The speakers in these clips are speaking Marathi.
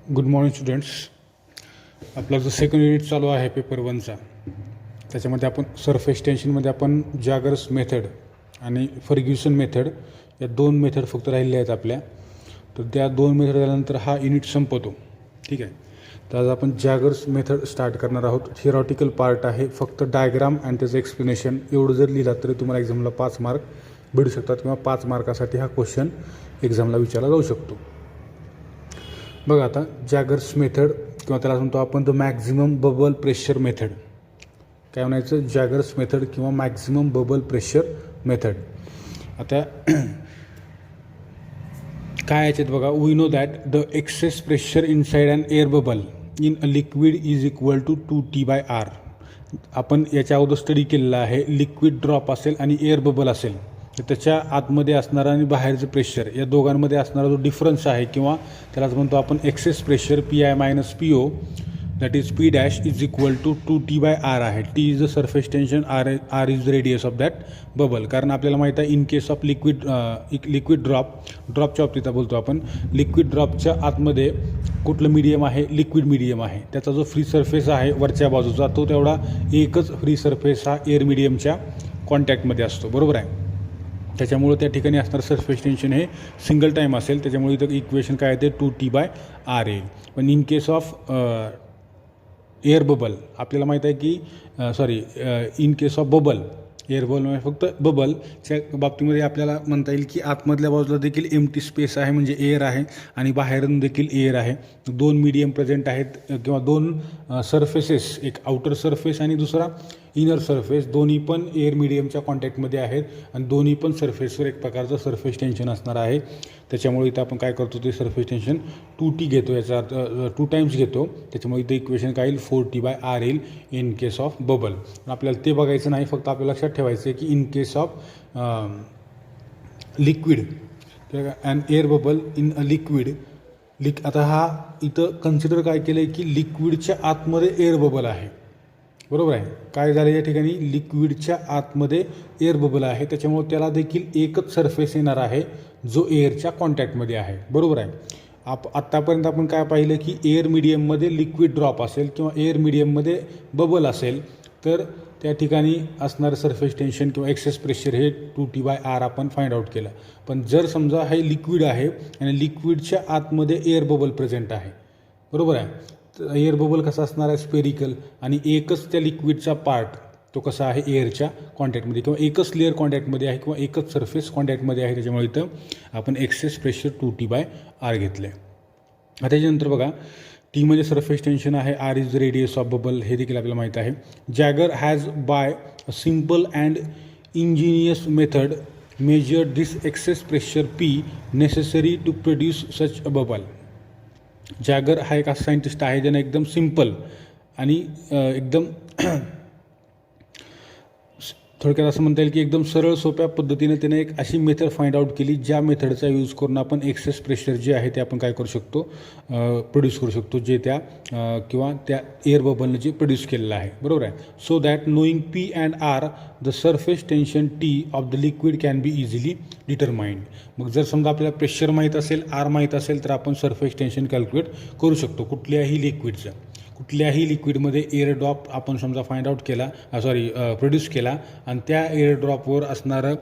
Good morning students. आपला जो सेकंड युनिट चालू आहे पेपर 1चा, त्याच्यामध्ये आपण सरफेस टेन्शनमध्ये आपण जॅगर्स मेथड आणि फर्ग्युसन मेथड या दोन मेथड फक्त राहिलेल्या आहेत आपल्या. तर त्या दोन मेथड झाल्यानंतर हा युनिट संपतो. ठीक आहे. तर आज आपण जॅगर्स मेथड स्टार्ट करणार आहोत. थिअरॉटिकल पार्ट आहे, फक्त डायग्राम आणि त्याचं एक्सप्लेनेशन एवढं जर लिहिलं तरी तुम्हाला एक्झामला 5 मार्क भेटू शकतात किंवा 5 मार्कासाठी हा क्वेश्चन एक्झामला विचारला जाऊ शकतो. बघा आता जॅगर्स मेथड किंवा त्याला म्हणतो आपण the maximum bubble pressure method. काय म्हणायचं? जॅगर्स मेथड किंवा मॅक्झिमम बबल प्रेशर मेथड. आता काय याच्यात बघा, we know that the excess pressure inside and air bubble in a liquid is equal to 2T/R. आपण याच्या अगोदर स्टडी केलेला आहे. लिक्विड ड्रॉप असेल आणि एअर बबल असेल तर त्याच्या आतमध्ये असणारा आणि बाहेरचं प्रेशर या दोघांमध्ये असणारा जो डिफरन्स आहे किंवा त्यालाच म्हणतो आपण excess pressure PI - PO that is P dash is equal to 2T/R आहे. T is the surface tension, R is the radius of that bubble. कारण आपल्याला माहीत आहे इन केस ऑफ लिक्विड ड्रॉपच्या बाबतीत बोलतो आपण. लिक्विड ड्रॉपच्या आतमध्ये कुठलं मीडियम आहे? लिक्विड मीडियम आहे. त्याचा जो फ्री सरफेस आहे वरच्या बाजूचा तो तेवढा एकच फ्री सरफेस हा एअर मीडियमच्या कॉन्टॅक्टमध्ये असतो. बरोबर आहे. त्याच्यामुळे त्या ठिकाणी असणारं सरफेस टेन्शन हे सिंगल टाईम असेल. त्याच्यामुळे इथं इक्वेशन काय येते? 2T/R येईल. पण in case of air bubble आपल्याला माहीत आहे की in case of bubble, air bubble म्हणजे फक्त बबलच्या बाबतीमध्ये आपल्याला म्हणता येईल की आतमधल्या बाजूला देखील एम्प्टी स्पेस आहे म्हणजे एअर आहे आणि बाहेरून देखील एअर आहे. दोन मीडियम प्रेझेंट आहेत किंवा दोन सरफेसेस, एक आउटर सरफेस आणि दुसरा इनर सरफेस, दोन्ही पण एअर मीडियमच्या कॉन्टॅक्टमध्ये आहेत आणि दोन्ही पण सरफेसवर एक प्रकारचं सरफेस टेन्शन असणार आहे. त्याच्यामुळे इथं आपण काय करतो ते सरफेस टेन्शन 2T घेतो, याचा अर्थ 2 टाइम्स घेतो. त्याच्यामुळे इथं इक्वेशन काय येईल? 4T/R येईल इन केस ऑफ बबल. आपल्याला ते बघायचं नाही, फक्त आपल्याला लक्षात ठेवायचं आहे की in case of liquid and air bubble in a liquid. आता हा इथं कन्सिडर काय केलं आहे की लिक्विडच्या आतमध्ये एअर बबल आहे. बरोबर आहे. काय झालं या ठिकाणी? लिक्विडच्या आतमध्ये एअर बबल आहे. त्याच्यामुळे त्याला देखील एकच सरफेस येणार आहे जो एअरच्या कॉन्टॅक्टमध्ये आहे. बरोबर आहे. आत्तापर्यंत आपण काय पाहिलं की एअर मीडियममध्ये लिक्विड ड्रॉप असेल किंवा एअर मीडियममध्ये बबल असेल तर त्या ठिकाणी असणारं सरफेस टेन्शन किंवा एक्सेस प्रेशर हे 2T/R आपण फाइंड आउट केलं. पण जर समजा हे लिक्विड आहे आणि लिक्विडच्या आतमध्ये एअर बबल प्रेझेंट आहे. बरोबर आहे. एअर बबल कसा असणार आहे? स्पेरिकल. आणि एकच त्या लिक्विडचा पार्ट तो कसा आहे? एअरच्या कॉन्टॅक्टमध्ये किंवा एकच लेअर कॉन्टॅक्टमध्ये आहे किंवा एकच सरफेस कॉन्टॅक्टमध्ये आहे. त्याच्यामुळे इथं आपण एक्सेस प्रेशर 2T/R घेतलं आहे. आता त्याच्यानंतर बघा, T म्हणजे सरफेस टेन्शन आहे, R is the radius of bubble, हे देखील आपल्याला माहीत आहे. Jaeger has by a simple and ingenious method measured this excess pressure P necessary to produce such a bubble. Jaeger हा एक असा सायंटिस्ट आहे ज्यानं एकदम सिम्पल आणि एकदम थोडक्यात असं म्हणता येईल की एकदम सरळ सोप्या पद्धतीने त्याने एक अशी मेथड फाइंड आउट केली ज्या मेथडचा यूज करून आपण एक्सेस प्रेशर जे आहे ते आपण काय करू शकतो? प्रोड्यूस करू शकतो, जे त्या किंवा त्या एअर बबलने जे प्रोड्यूस केलेलं आहे. बरोबर आहे. So that knowing P and R the surface tension T of the liquid can be easily determined. मग जर समजा आपल्याला प्रेशर माहीत असेल, R माहीत असेल तर आपण सरफेस टेन्शन कॅल्क्युलेट करू शकतो कुठल्याही लिक्विडचं. कुठल्याही लिक्विडमध्ये एअर ड्रॉप आपण समजा फाइंड आउट केला, प्रोड्यूस केला आणि त्या एअर ड्रॉपवर असणारं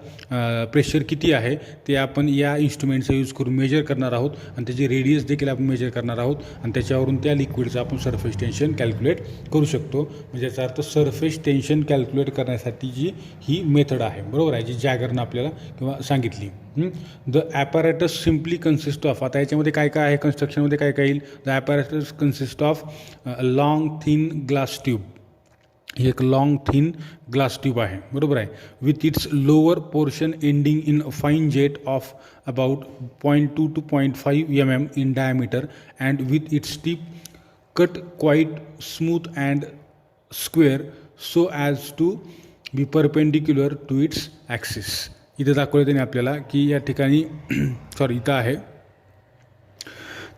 प्रेशर किती आहे ते आपण या इन्स्ट्रुमेंटचा यूज करून मेजर करणार आहोत आणि त्याची रेडियस देखील आपण मेजर करणार आहोत आणि त्याच्यावरून त्या लिक्विडचं आपण सरफेस टेन्शन कॅल्क्युलेट करू शकतो. म्हणजे याचा अर्थ सरफेस टेन्शन कॅल्क्युलेट करण्यासाठी जी ही मेथड आहे, बरोबर आहे, जी जॅगरनं आपल्याला किंवा सांगितली. The apparatus simply consist of, आता याच्यामध्ये काय काय आहे, कन्स्ट्रक्शनमध्ये काय काय येईल? The apparatus consist of long thin glass tube. ही एक लॉंग थिन ग्लास ट्यूब आहे. बरोबर आहे. With its lower portion ending in fine jet of about 0.2 to 0.5 mm in diameter and with its tip cut quite smooth and square so as to be perpendicular to its axis. इथं दाखवलं त्याने आपल्याला की या ठिकाणी इथं आहे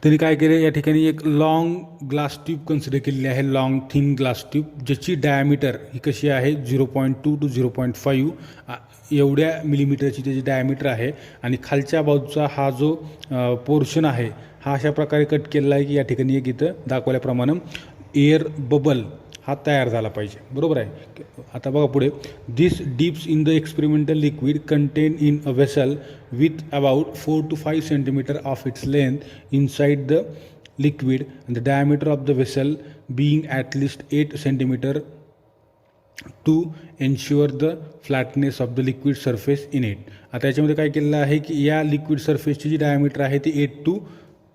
त्यांनी काय केलं, या ठिकाणी एक लॉंग ग्लास ट्यूब कन्सिडर केलेली आहे, लॉंग थिन ग्लास ट्यूब, ज्याची डायमीटर ही कशी आहे 0.2 to 0.5 एवढ्या मिलीमीटरची त्याची डायमीटर आहे आणि खालच्या बाजूचा हा जो पोर्शन आहे हा अशा प्रकारे कट केलेला आहे की या ठिकाणी एक इथं दाखवल्याप्रमाणे एअर बबल हा तयार झाला पाहिजे, बरोबर आहे. आता बघा पुढे, this dips in the experimental liquid contain in a vessel with about 4 to 5 centimetre of its length inside the liquid and the diameter of the vessel being at least 8 centimeter to ensure the flatness of the liquid surface in it. आता याच्यामध्ये काय केलेलं आहे की या लिक्विड सरफेसची जी डायमीटर आहे ती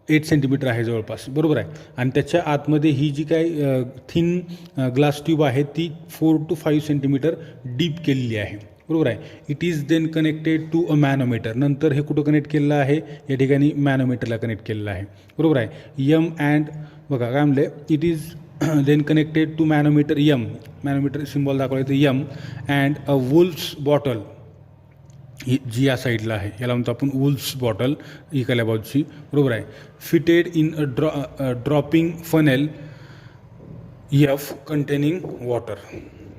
8 सेंटीमीटर आहे जवळपास, बरोबर आहे. आणि त्याच्या आतमध्ये ही जी काय थिन ग्लास ट्यूब आहे ती 4 to 5 सेंटीमीटर डीप केलेली आहे, बरोबर आहे. It is then connected to a manometer. नंतर हे कुठं कनेक्ट केलेलं आहे, या ठिकाणी मॅनोमीटरला कनेक्ट केलेलं आहे, बरोबर आहे. यम अँड बघा काय म्हणले, it is then connected to manometer M, manometer symbol दाखवलं तर M, and a Woulfe's bottle ही जी या साईडला आहे याला म्हणतो आपण वुल्फ्स बॉटल इकडल्या बाजूची, बरोबर आहे. Fitted in a dropping funnel F containing water,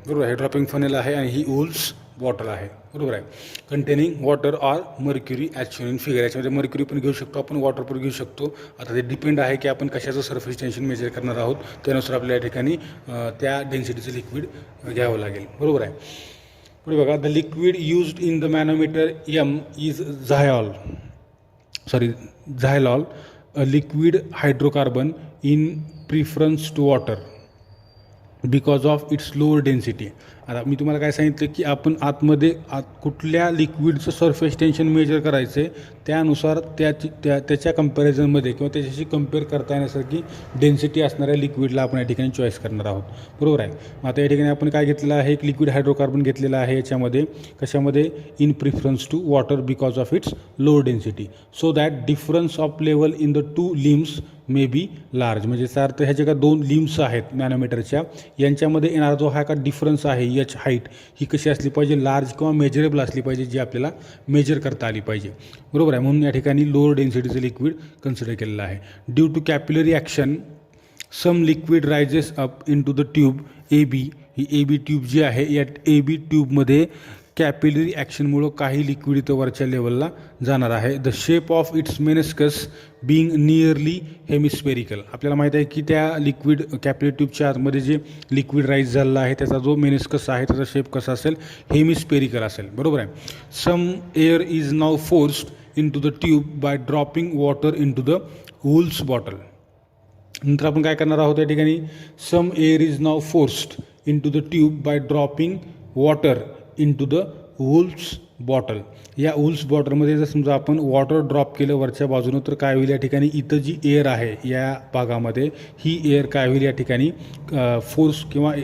बरोबर आहे. ड्रॉपिंग फनेल आहे आणि ही वुल्फ्स बॉटल आहे, बरोबर आहे. Containing water or mercury as shown in figure. याच्यामध्ये मर्क्युरी पण घेऊ शकतो आपण, वॉटर पण घेऊ शकतो. आता ते डिपेंड आहे की आपण कशाचं सरफेस टेन्शन मेजर करणार आहोत, त्यानुसार आपल्या या ठिकाणी त्या डेन्सिटीचं लिक्विड घ्यावं लागेल, बरोबर आहे. पुढे बघा, the liquid used in the manometer M is xylol, a liquid hydrocarbon in preference to water because of its lower density. आता मी तुम्हाला काय सांगितलं की आपण आतमध्ये कुठल्या लिक्विडचं सरफेस टेन्शन मेजर करायचं आहे त्यानुसार त्याच्या कंपॅरिझनमध्ये किंवा त्याच्याशी कम्पेअर करता येण्यासारखी डेन्सिटी असणाऱ्या लिक्विडला आपण या ठिकाणी चॉईस करणार आहोत, बरोबर आहे. आता या ठिकाणी आपण काय घेतलेलं आहे, एक लिक्विड हायड्रोकार्बन घेतलेलं आहे याच्यामध्ये, कशामध्ये, in preference to water because of its lower density, so that difference of level in the two limbs may be large. म्हणजे याचा अर्थ ह्याचे का दोन लिम्स आहेत मॅनोमीटरच्या, यांच्यामध्ये येणारा जो हा का डिफरन्स आहे एच हाईट ही कशी असली पाहिजे, लार्ज किंवा मेजरेबल असली पाहिजे, जी आपल्याला मेजर करता आली पाहिजे, बरोबर आहे. म्हणून या ठिकाणी लोअर डेन्सिटीचं लिक्विड कन्सिडर केलेलं आहे. Due to capillary action some liquid rises up into the tube A B. ही ए बी ट्यूब जी आहे या ए बी ट्यूबमध्ये कॅपिलरी ॲक्शनमुळं काही लिक्विड इथं वरच्या लेवलला जाणार आहे. The shape of its meniscus being nearly hemispherical. आपल्याला माहीत आहे की त्या लिक्विड कॅपिलरी ट्यूबच्या आतमध्ये जे लिक्विड राईज झालेला आहे त्याचा जो मेनिस्कस आहे त्याचा शेप कसा असेल, हेमिस्फेरिकल असेल, बरोबर आहे. Some air is now forced into the tube by dropping water into the Woulfe's bottle. नंतर आपण काय करणार आहोत या ठिकाणी, some air is now forced into the tube by dropping water into the Woulfe's bottle. या वुल्फ्स बॉटलमध्ये जर समजा आपण वॉटर ड्रॉप केलं वरच्या बाजूनं तर काय होईल, या ठिकाणी इथं जी एअर आहे या भागामध्ये ही एअर काय होईल या ठिकाणी फोर्स किंवा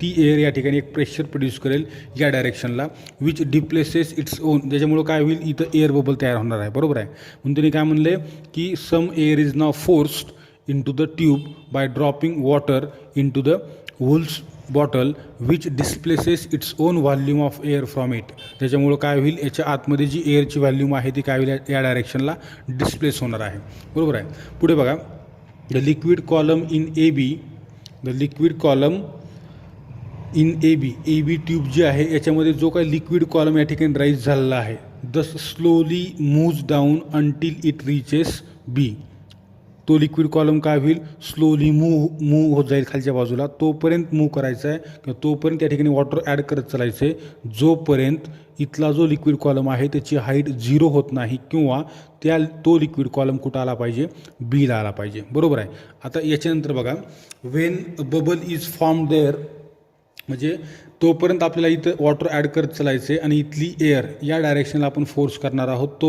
ती एअर या ठिकाणी एक प्रेशर प्रोड्यूस करेल या डायरेक्शनला, विच डिप्लेसेस इट्स ओन. त्याच्यामुळं काय होईल, इथं एअर बबल तयार होणार आहे, बरोबर आहे. म्हणून त्यांनी काय म्हणले की some air is now forced into the tube by dropping water into the Woulfe's bottle which displaces its own volume of air from it. त्याच्यामुळं काय होईल, याच्या आतमध्ये जी एअरची व्हॉल्यूम आहे ती काय होईल, या डायरेक्शनला डिस्प्लेस होणार आहे, बरोबर आहे. पुढे बघा, the liquid column in A B, the liquid column in A B tube जी आहे याच्यामध्ये जो काही लिक्विड कॉलम या ठिकाणी राईज झालेला आहे, thus slowly moves down until it reaches B. तो लिक्विड कॉलम काय होईल, स्लोली मूव होत जाईल खालच्या बाजूला, तोपर्यंत मूव करायचा आहे किंवा तोपर्यंत या ठिकाणी वॉटर ॲड करत चालायचं आहे जोपर्यंत इथला जो लिक्विड कॉलम आहे त्याची हाईट 0 होत नाही किंवा तो लिक्विड कॉलम कुठं आला पाहिजे, बीला आला पाहिजे, बरोबर आहे. आता याच्यानंतर बघा, when bubble is form there, म्हणजे तोपर्यंत आपल्याला इथं वॉटर ॲड करत चालायचं आहे आणि इथली एअर या डायरेक्शनला आपण फोर्स करणार आहोत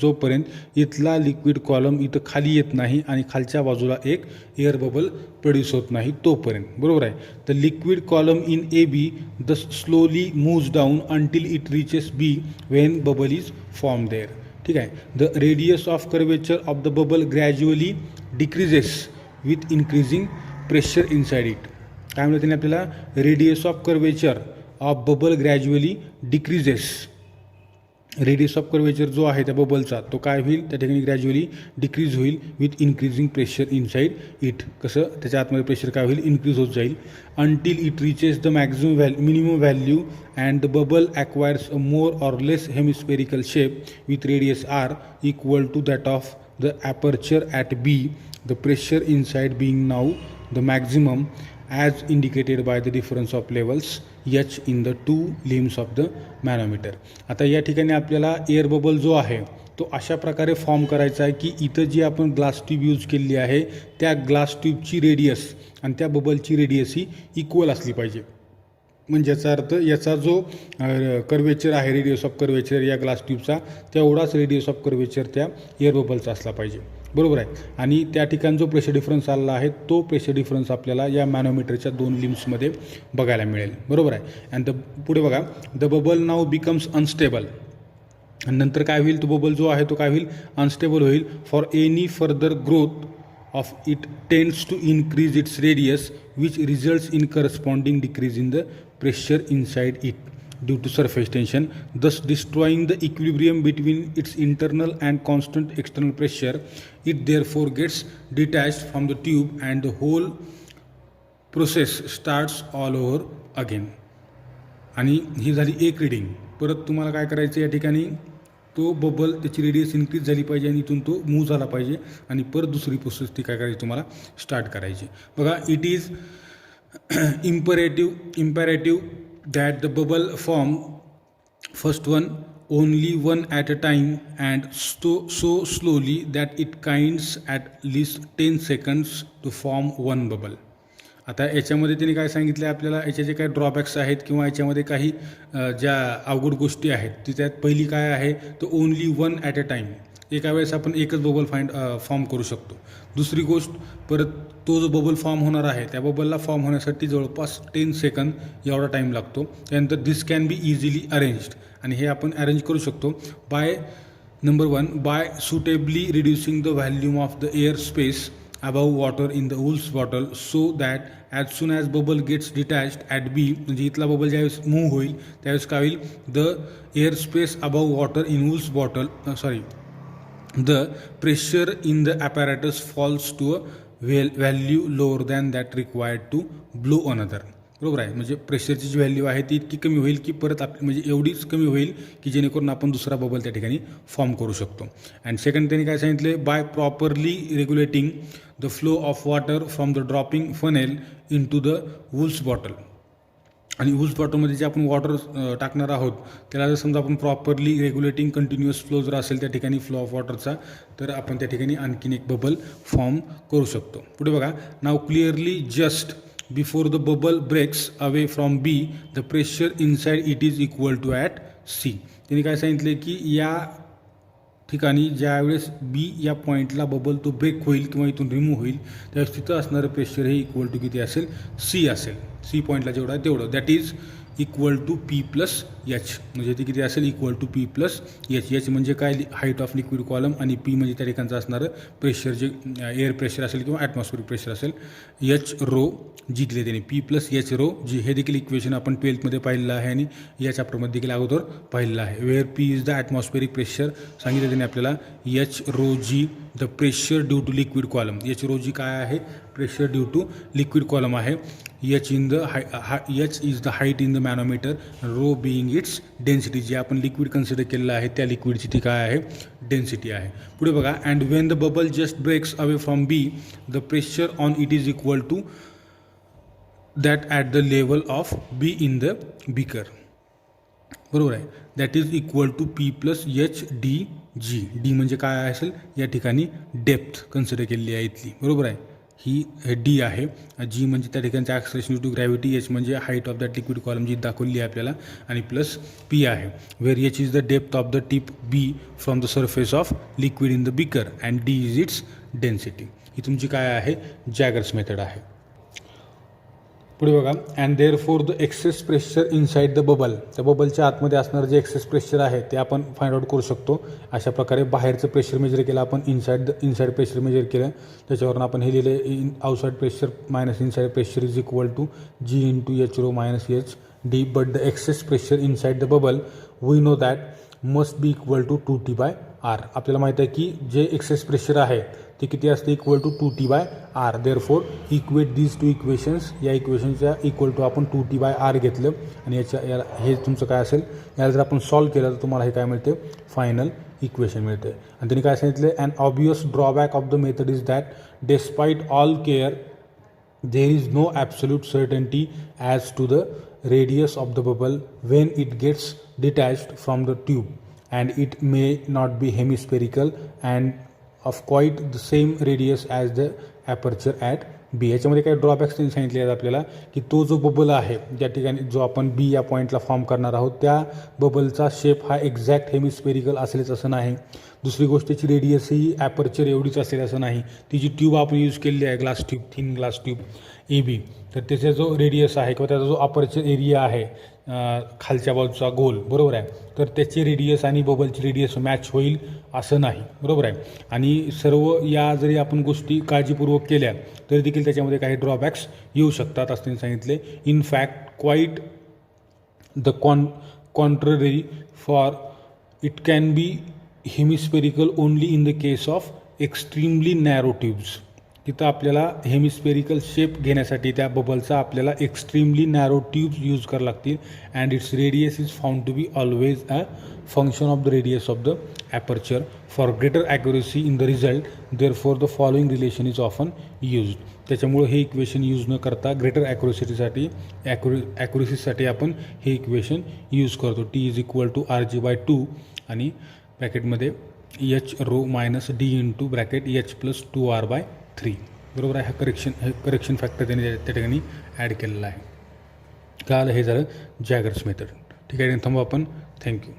जोपर्यंत इथला लिक्विड कॉलम इथं खाली येत नाही आणि खालच्या बाजूला एक एअर बबल प्रोड्यूस होत नाही तोपर्यंत, बरोबर आहे. The liquid column in A B the slowly moves down until it reaches B when bubble is form there. ठीक आहे. The radius of curvature of the bubble gradually decreases with increasing pressure inside it. काय म्हणलं त्यांनी आपल्याला, radius of curvature of bubble gradually decreases. Radius of curvature जो आहे त्या बबलचा तो काय होईल, त्या ठिकाणी ग्रॅज्युअली डिक्रीज होईल with increasing pressure inside it. कसं, त्याच्या आतमध्ये प्रेशर काय होईल, इन्क्रीज होत जाईल, until it reaches the minimum value and the bubble acquires a more or less hemispherical shape with radius R equal to that of the aperture at B, the pressure inside being now the maximum as indicated by the difference of levels H in the two limbs of the manometer. आता या ठिकाणी आपल्याला एअर बबल जो आहे तो अशा प्रकारे फॉर्म करायचा आहे की इथं जी आपण ग्लास ट्यूब यूज केलेली आहे त्या ग्लास ट्यूबची रेडियस आणि त्या बबलची रेडियस ही इक्वल असली पाहिजे. म्हणजे याचा अर्थ याचा जो कर्वेचर आहे, रेडियस ऑफ कर्वेचर या ग्लास ट्यूबचा तेवढाच रेडियस ऑफ कर्वेचर त्या एअर बबलचा असला पाहिजे. बरोबर आहे. आणि त्या ठिकाणी जो प्रेशर डिफरन्स आलेला आहे तो प्रेशर डिफरन्स आपल्याला या मॅनोमीटरच्या 2 लिम्समध्ये बघायला मिळेल. बरोबर आहे. अँड पुढे बघा, the bubble now becomes unstable. आणि नंतर काय होईल, तो बबल जो आहे तो काय होईल, अनस्टेबल होईल. For any further growth of it tends to increase its radius, which results in corresponding decrease in the pressure inside it due to surface tension, thus destroying the equilibrium between its internal and constant external pressure. It therefore gets detached from the tube and the whole process starts all over again. आणि ही झाली एक रीडिंग. परत तुम्हाला काय करायचं या ठिकाणी, तो बबल त्याची रेडियस इन्क्रीज झाली पाहिजे आणि इथून तो मूव्ह झाला पाहिजे आणि परत दुसरी प्रोसेस ती काय करायची तुम्हाला स्टार्ट करायची. बघा, it is imperative that the bubble form first one only one at a time and so slowly that it kinds at least 10 seconds to form one bubble. आता याच्यामध्ये त्यांनी काय सांगितलं आहे आपल्याला, याचे जे काही ड्रॉबॅक्स आहेत किंवा याच्यामध्ये काही ज्या अवघड गोष्टी आहेत ती त्यात पहिली काय आहे, तर only one at a time, एका वेळेस आपण एकच बबल फॉर्म करू शकतो. दुसरी गोष्ट, परत तो जो बबल फॉर्म होणार आहे त्या बबलला फॉर्म होण्यासाठी जवळपास 10 सेकंद एवढा टाईम लागतो. त्यानंतर this can be easily arranged, आणि हे आपण अरेंज करू शकतो by number 1 by suitably reducing the volume of the air space above water in the Wool's bottle, so that as soon as bubble gets detached at B, म्हणजे इथला बबल ज्यावेळेस मूव्ह होईल त्यावेळेस काय होईल, the air space above water in Wool's bottle the pressure in the apparatus falls to a value lower than that required to blow another. बरोबर आहे. म्हणजे प्रेशरची जी व्हॅल्यू आहे ती इतकी कमी होईल की परत म्हणजे एवढीच कमी होईल की जेणेकरून आपण दुसरा बबल त्या ठिकाणी फॉर्म करू शकतो. अँड सेकंड त्यांनी काय सांगितले, by properly regulating the flow of water from the dropping funnel into the Woulfe's bottle. आणि वूल्स बॉटलमध्ये जे आपण वॉटर टाकणार आहोत त्याला जर समजा आपण प्रॉपरली रेग्युलेटिंग कंटिन्युअस फ्लो जर असेल त्या ठिकाणी फ्लो ऑफ वॉटरचा, तर आपण त्या ठिकाणी आणखीन एक बबल फॉर्म करू शकतो. पुढे बघा, now clearly just before the bubble breaks away from B, the pressure inside it is equal to at C. त्यांनी काय सांगितले की या ठिकाणी ज्यावेळेस बी या पॉईंटला बबल तो ब्रेक होईल किंवा इथून रिमूव्ह होईल त्यावेळेस तिथं असणारं प्रेशर हे इक्वल टू किती असेल, सी असेल. सी पॉईंटला जेवढं आहे तेवढं, that is equal to P plus H. म्हणजे ती किती असेल, equal to P plus H. H म्हणजे काय, हाईट ऑफ लिक्विड कॉलम, आणि पी म्हणजे त्या ठिकाणचं असणारं प्रेशर जे एअर प्रेशर असेल किंवा ॲटमॉस्फिअरिक प्रेशर असेल. एच रो जी दिले त्याने, पी प्लस एच रो जी, हे देखील इक्वेशन आपण 12th पाहिलेलं आहे आणि या चॅप्टरमध्ये देखील अगोदर पाहिलेलं आहे. Where P is the atmospheric pressure सांगितलं त्याने आपल्याला. H rho g the pressure due to liquid column. H rho g काय आहे, pressure due to liquid column आहे. H is the height in the manometer, rho being its density. जे आपण लिक्विड कन्सिडर केलेलं आहे त्या लिक्विडची ती काय आहे, डेन्सिटी आहे. पुढे बघा, and when the bubble just breaks away from B, the pressure on it is equal to that at the level of B in the beaker. बरोबर आहे. That is equal to P plus H D G. D म्हणजे काय असेल, या ठिकाणी डेप्थ कन्सिडर केलेली आहे इथली. बरोबर आहे. ही डी आहे. जी म्हणजे त्या ठिकाणचं acceleration due to gravity. H म्हणजे height of that liquid column जी दाखवली आहे आपल्याला, आणि प्लस पी आहे. Where H is the depth of the tip B from the surface of liquid in the beaker and D is its density. ही तुमची काय आहे, जॅगर्स मेथड आहे. पुढे बघा, and therefore the excess pressure inside the bubble. त्या बबलच्या आतमध्ये असणारं जे एक्सेस प्रेशर आहे ते आपण फाइंड आउट करू शकतो. अशा प्रकारे बाहेरचं प्रेशर मेजर केलं आपण, इनसाइड प्रेशर मेजर केलं, त्याच्यावरून आपण हे लिहिलं, outside pressure minus inside pressure is equal to G into H rho minus H D. But the excess pressure inside the bubble we know that must be equal to 2T by R. आपल्याला माहीत आहे की जे एक्सेस प्रेशर आहे ते किती असते, equal to 2T by R. Therefore equate these two equations. या इक्वेशनच्या इक्वल टू आपण 2T बाय आर घेतलं आणि याला हे तुमचं काय असेल, याला जर आपण सॉल्व केलं तर तुम्हाला हे काय मिळते, फायनल इक्वेशन मिळते. आणि त्यांनी काय सांगितलं, and obvious drawback of the method is that despite all care there is no absolute certainty as to the radius of the bubble when it gets detached from the tube and it may not be hemispherical and of quite the same radius as the aperture at बी. याच्यामध्ये काही ड्रॉबॅक्स त्यांनी सांगितले आहेत आपल्याला की तो जो बबल आहे ज्या ठिकाणी जो आपण बी या पॉईंटला फॉर्म करणार आहोत त्या बबलचा शेप हा एक्झॅक्ट हेमिस्फेरिकल असेलच असं नाही. दुसरी गोष्ट त्याची रेडियस ही ॲपर्चर एवढीच असेल असं नाही. ती जी ट्यूब आपण यूज केलेली आहे glass tube, thin glass tube A B, तर त्याचा जो रेडियस आहे किंवा त्याचा जो अपर्चर एरिया आहे खालच्या बाजूचा गोल, बरोबर आहे, तर त्याची रेडियस आणि बबलची रेडियस मॅच होईल असं नाही, बरोबर आहे. आणि सर्व या जरी आपण गोष्टी काळजीपूर्वक केल्या तरी देखील त्याच्यामध्ये काही ड्रॉबॅक्स येऊ शकतात असं त्यांनी सांगितले. In fact quite the contrary for it can be hemispherical only in the case of extremely narrow tubes. तिथं आपल्याला हेमिस्फेरिकल शेप घेण्यासाठी त्या बबलचा आपल्याला एक्स्ट्रीमली नॅरो ट्यूब्स यूज करावं लागतील and its radius is found to be always a function of the radius of the aperture for greater accuracy in the result. Therefore the following relation is often used. त्याच्यामुळं हे इक्वेशन यूज न करता ग्रेटर ॲक्युरेसीसाठी आपण हे इक्वेशन यूज करतो. T is equal to RG/2 आणि ब्रॅकेटमध्ये H rho minus D into bracket H+2R/3. बरोबर आहे. हा करेक्शन फॅक्टर त्याने त्या ठिकाणी ॲड केलेला आहे. का हे झालं जॅगर्स मेथड. ठीक आहे, थांबू आपण. थँक्यू.